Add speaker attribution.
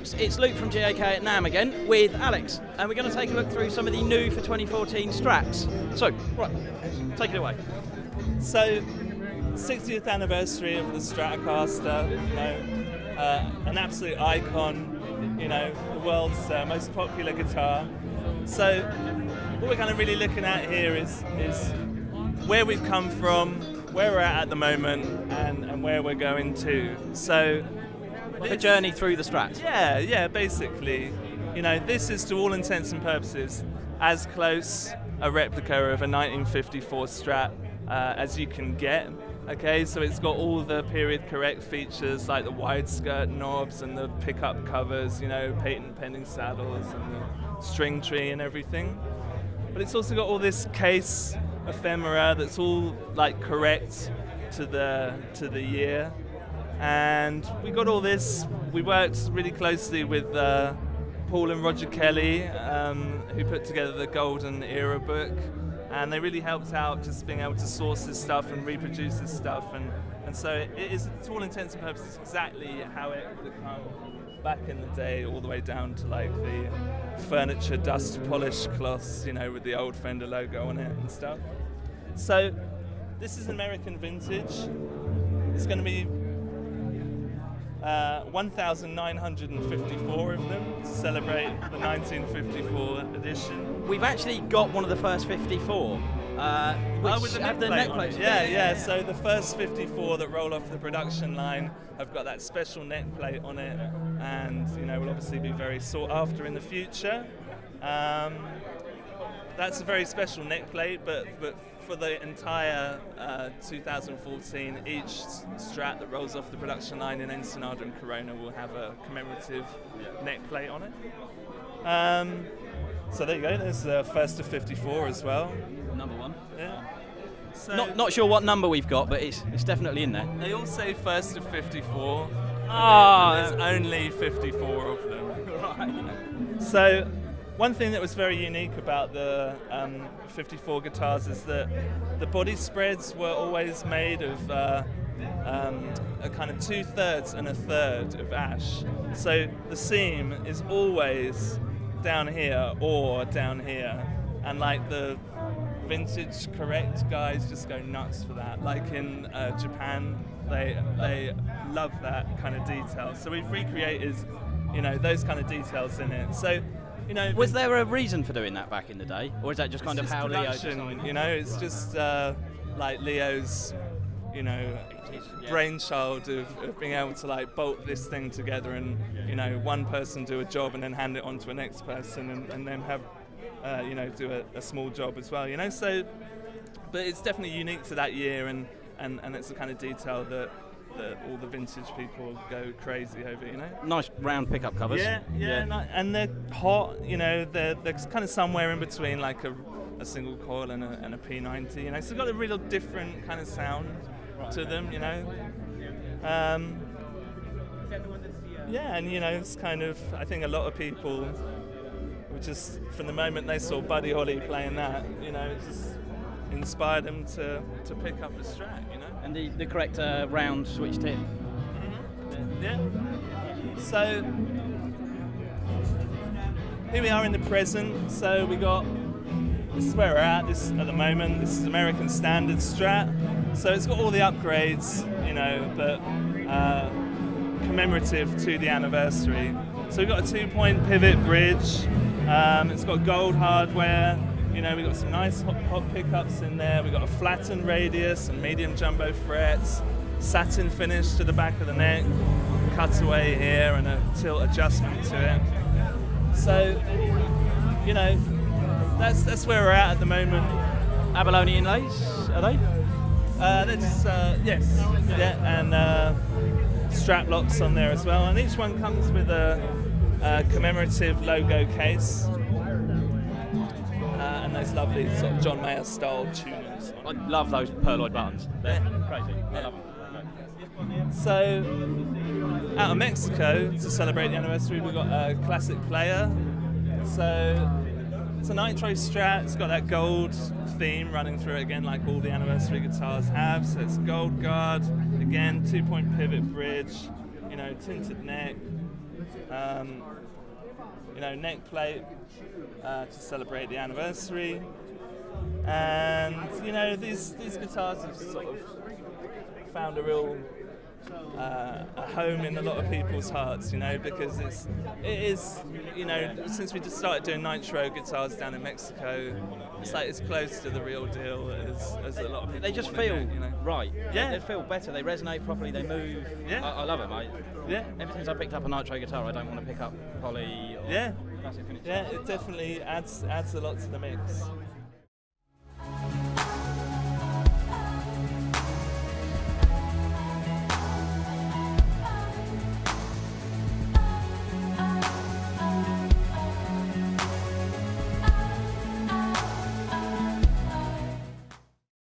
Speaker 1: folks, it's Luke from GAK at NAMM again with Alex, and we're going to take a look through some of the new for 2014 Strats. So, right, take it away.
Speaker 2: So, 60th anniversary of the Stratocaster, an absolute icon, the world's most popular guitar. So, what we're kind of really looking at here is where we've come from, where we're at the moment, and where we're going to. So,
Speaker 1: the journey through the Strat.
Speaker 2: Yeah, basically. This is to all intents and purposes as close a replica of a 1954 Strat as you can get. Okay, so it's got all the period correct features like the wide skirt knobs and the pickup covers, patent pending saddles and the string tree and everything. But it's also got all this case ephemera that's all like correct to the year. And we got all this. We worked really closely with Paul and Roger Kelly, who put together the Golden Era book. And they really helped out just being able to source this stuff and reproduce this stuff. And so it is, to all intents and purposes, exactly how it would have come back in the day, all the way down to like the furniture dust polish cloths, with the old Fender logo on it and stuff. So this is American vintage. It's going to be 1,954 of them to celebrate the 1954 edition.
Speaker 1: We've actually got one of the first 54, which have the neck plates.
Speaker 2: Yeah. So the first 54 that roll off the production line have got that special neck plate on it, and will obviously be very sought after in the future. That's a very special neck plate, but for the entire 2014, each Strat that rolls off the production line in Ensenada and Corona will have a commemorative neck plate on it. So there you go, there's the first of 54 as well.
Speaker 1: Number one.
Speaker 2: Yeah. So
Speaker 1: not sure what number we've got, but it's definitely in there.
Speaker 2: They all say first of 54.
Speaker 1: There's
Speaker 2: there's only 54 of them.
Speaker 1: Right.
Speaker 2: So one thing that was very unique about the 54 guitars is that the body spreads were always made of a kind of 2/3 and 1/3 of ash. So the seam is always down here or down here, and like the vintage correct guys just go nuts for that. Like in Japan, they love that kind of detail. So we've recreated, those kind of details in it. So.
Speaker 1: Was there a reason for doing that back in the day, or is that just kind of how Leo designed?
Speaker 2: It's just like Leo's, brainchild of being able to like bolt this thing together and one person do a job and then hand it on to a next person and then have do a small job as well. So, but it's definitely unique to that year and it's the kind of detail that all the vintage people go crazy over,
Speaker 1: Nice round pickup covers.
Speaker 2: Yeah. And they're hot, they're kind of somewhere in between like a single coil and a P90, so they've got a real different kind of sound to them, Yeah, and it's kind of, I think a lot of people were just, from the moment they saw Buddy Holly playing that, it just inspired them to pick up a Strat,
Speaker 1: And the correct round switch tip.
Speaker 2: Mm-hmm. Yeah. So here we are in the present. So this is where we're at. This at the moment. This is American Standard Strat. So it's got all the upgrades, but commemorative to the anniversary. So we've got a 2-point pivot bridge. It's got gold hardware. We've got some nice hot pickups in there. We've got a flattened radius and medium jumbo frets, satin finish to the back of the neck, cutaway here and a tilt adjustment to it. So, that's where we're at the moment.
Speaker 1: Abalone inlays, are they?
Speaker 2: They're just, yes. Yeah, and strap locks on there as well. And each one comes with a commemorative logo case. And those lovely sort of John Mayer style tuners.
Speaker 1: I love those pearloid buttons. They're crazy. I love them.
Speaker 2: So, out of Mexico, to celebrate the anniversary, we've got a classic player. So, it's a Nitro Strat. It's got that gold theme running through it again, like all the anniversary guitars have. So it's gold guard, again, 2-point pivot bridge, tinted neck, Neck plate to celebrate the anniversary, and these guitars have sort of found a real a home in a lot of people's hearts, because it is, since we just started doing nitro guitars down in Mexico, it's like as close to the real deal as a lot of people.
Speaker 1: They just
Speaker 2: wanna
Speaker 1: feel
Speaker 2: get,
Speaker 1: right.
Speaker 2: Yeah.
Speaker 1: They feel better. They resonate properly. They move.
Speaker 2: Yeah.
Speaker 1: I love them.
Speaker 2: Yeah.
Speaker 1: Ever since I picked up a nitro guitar, I don't want to pick up poly or
Speaker 2: Yeah.
Speaker 1: classic finish.
Speaker 2: Yeah, it definitely adds a lot to the mix.